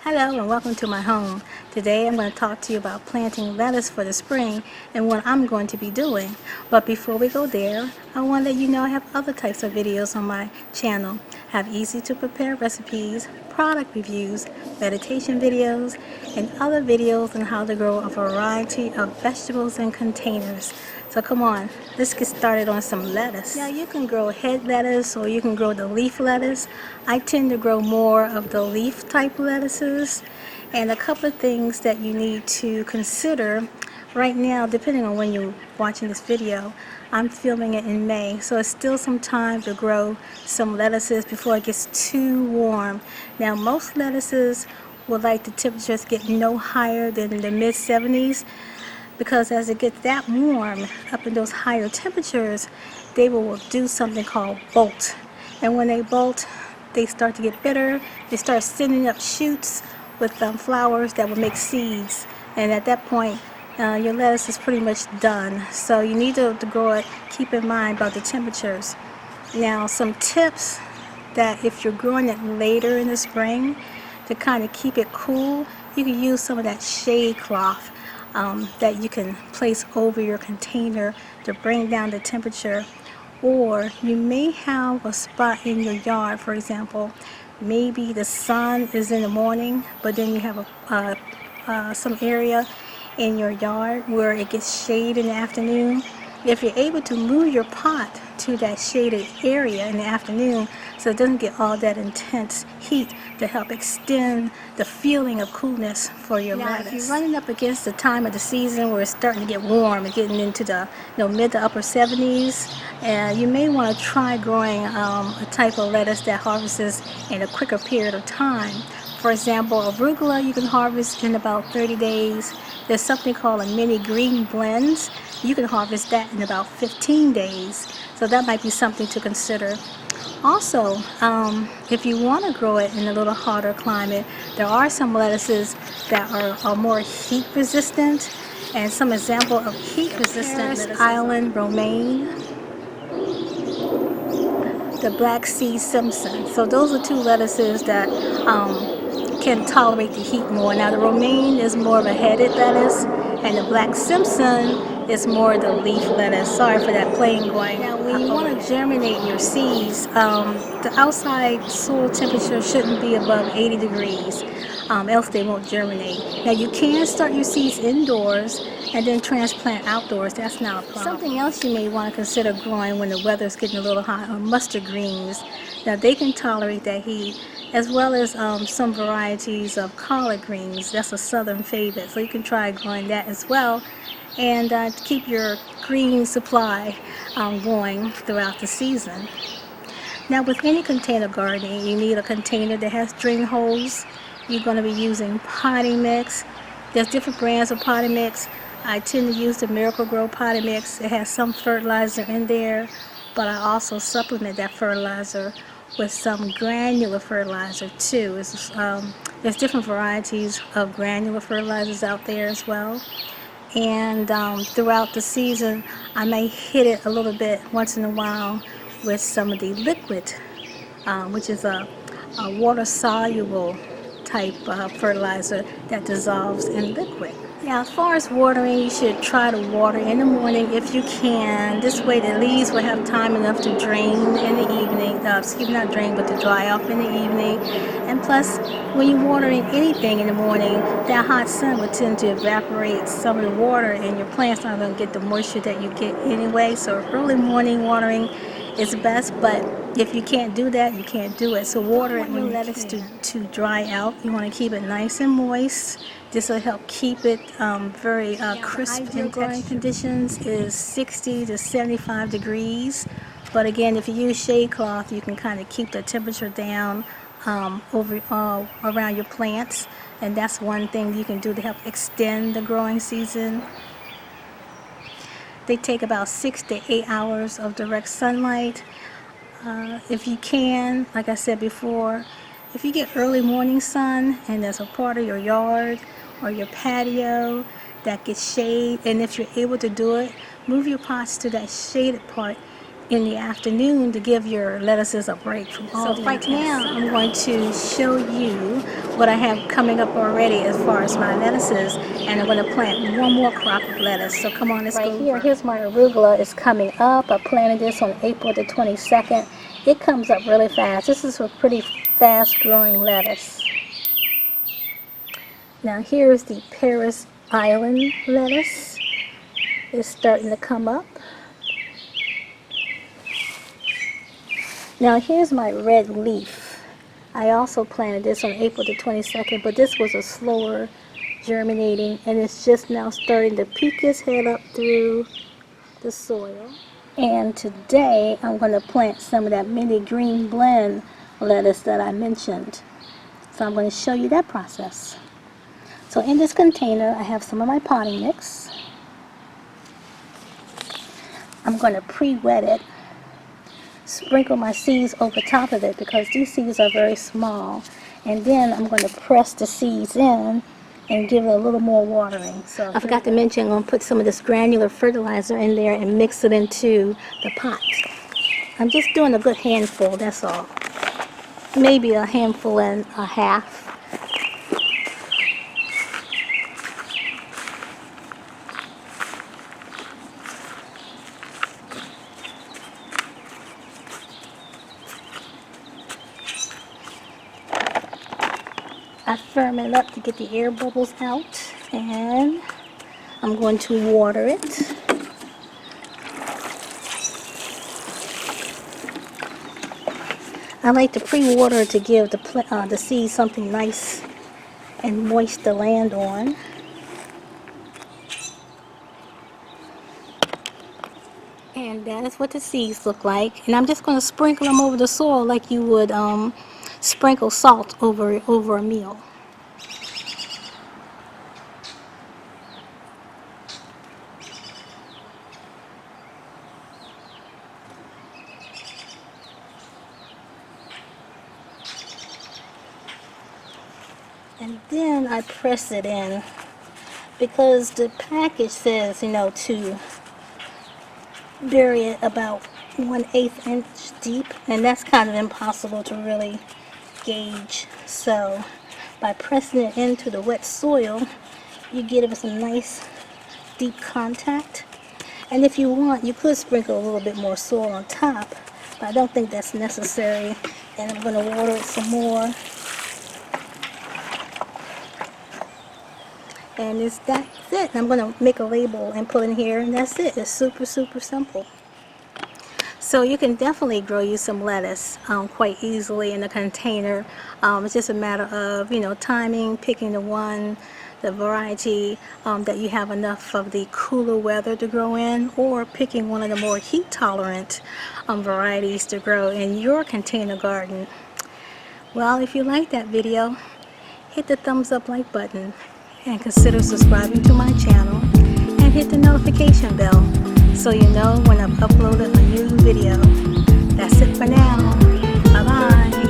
Hello and welcome to my home. Today I'm going to talk to you about planting lettuce for the spring and what I'm going to be doing. But before we go there, I want to let you know I have other types of videos on my channel. I have easy to prepare recipes, product reviews, meditation videos, and other videos on how to grow a variety of vegetables in containers. So come on, let's get started on some lettuce. Now you can grow head lettuce or you can grow the leaf lettuce. I tend to grow more of the leaf type lettuces. And a couple of things that you need to consider right now, depending on when you're watching this video. I'm filming it in May, so it's still some time to grow some lettuces before it gets too warm. Now most lettuces would like the temperatures get no higher than the mid 70s, because as it gets that warm up in those higher temperatures, they will do something called bolt. And when they bolt, they start to get bitter. They start sending up shoots with flowers that will make seeds. And at that point, your lettuce is pretty much done. So you need to grow it. Keep in mind about the temperatures. Now, some tips that if you're growing it later in the spring to kind of keep it cool, you can use some of that shade cloth that you can place over your container to bring down the temperature. Or you may have a spot in your yard, for example, maybe the sun is in the morning, but then you have some area in your yard where it gets shade in the afternoon. If you're able to move your pot to that shaded area in the afternoon so it doesn't get all that intense heat, to help extend the feeling of coolness for your lettuce. If you're running up against the time of the season where it's starting to get warm and getting into the mid to upper 70s, you may want to try growing a type of lettuce that harvests in a quicker period of time. For example, arugula you can harvest in about 30 days. There's something called a mini green blends. You can harvest that in about 15 days. So that might be something to consider. Also, if you want to grow it in a little hotter climate, there are some lettuces that are more heat resistant. And some example of heat resistant lettuces: Island romaine, the Black Sea Simpson. So those are two lettuces that can tolerate the heat more. Now the romaine is more of a headed lettuce, and the Black Simpson is more the leaf lettuce. Sorry for that plane going. Now when you want to germinate your seeds, the outside soil temperature shouldn't be above 80 degrees, else they won't germinate. Now you can start your seeds indoors and then transplant outdoors. That's not a problem. Something else you may want to consider growing when the weather's getting a little hot are mustard greens. Now they can tolerate that heat, as well as some varieties of collard greens. That's a southern favorite, so you can try growing that as well, and to keep your green supply going throughout the season. Now with any container gardening, you need a container that has drain holes. You're going to be using potting mix. There's different brands of potting mix. I tend to use the Miracle Grow potting mix. It has some fertilizer in there, but I also supplement that fertilizer with some granular fertilizer too. There's different varieties of granular fertilizers out there as well. And throughout the season, I may hit it a little bit once in a while with some of the liquid, which is a water-soluble type fertilizer that dissolves in liquid. Now, as far as watering, you should try to water in the morning if you can. This way the leaves will have time enough to drain in the evening. Not drain, but to dry off in the evening. And plus, when you're watering anything in the morning, that hot sun will tend to evaporate some of the water, and your plant's not going to get the moisture that you get anyway. So early morning watering is best, but if you can't do that, you can't do it. So water it when you let it to dry out. You want to keep it nice and moist. This will help keep it very crisp in growing conditions is 60 to 75 degrees. But again, if you use shade cloth, you can kind of keep the temperature down around your plants. And that's one thing you can do to help extend the growing season. They take about 6 to 8 hours of direct sunlight. If you can, like I said before, if you get early morning sun and there's a part of your yard or your patio that gets shade, and if you're able to do it, move your pots to that shaded part in the afternoon to give your lettuces a break from all the right now I'm going to show you what I have coming up already as far as my lettuces, and I'm going to plant one more crop of lettuce. So come on, let's go here. Here's my arugula is coming up. I planted this on April the 22nd. It comes up really fast. This is a pretty fast growing lettuce. Now here's the Paris Island lettuce. It's starting to come up. Now here's my red leaf. I also planted this on April the 22nd, but this was a slower germinating, and it's just now starting to peek its head up through the soil. And today I'm going to plant some of that mini green blend lettuce that I mentioned. So I'm going to show you that process. So in this container I have some of my potting mix. I'm going to pre-wet it. Sprinkle my seeds over top of it because these seeds are very small, and then I'm going to press the seeds in and give it a little more watering. So I forgot to mention, I'm going to put some of this granular fertilizer in there and mix it into the pot. I'm just doing a good handful, that's all. Maybe a handful and a half. I ferment it up to get the air bubbles out, and I'm going to water it. I like to pre-water to give the seeds something nice and moist to land on. And that is what the seeds look like. And I'm just going to sprinkle them over the soil like you would sprinkle salt over a meal. And then I press it in because the package says, to bury it about 1/8 inch deep, and that's kind of impossible to really gauge. So by pressing it into the wet soil, you get it some nice deep contact. And if you want, you could sprinkle a little bit more soil on top, but I don't think that's necessary. And I'm going to water it some more. And that's it. I'm going to make a label and put in here, and that's it. It's super, super simple. So you can definitely grow you some lettuce quite easily in a container. It's just a matter of, timing, picking the variety that you have enough of the cooler weather to grow in, or picking one of the more heat tolerant varieties to grow in your container garden. Well, if you like that video, hit the thumbs up like button and consider subscribing to my channel and hit the notification bell so you know when I've uploaded a new video. That's it for now. Bye bye.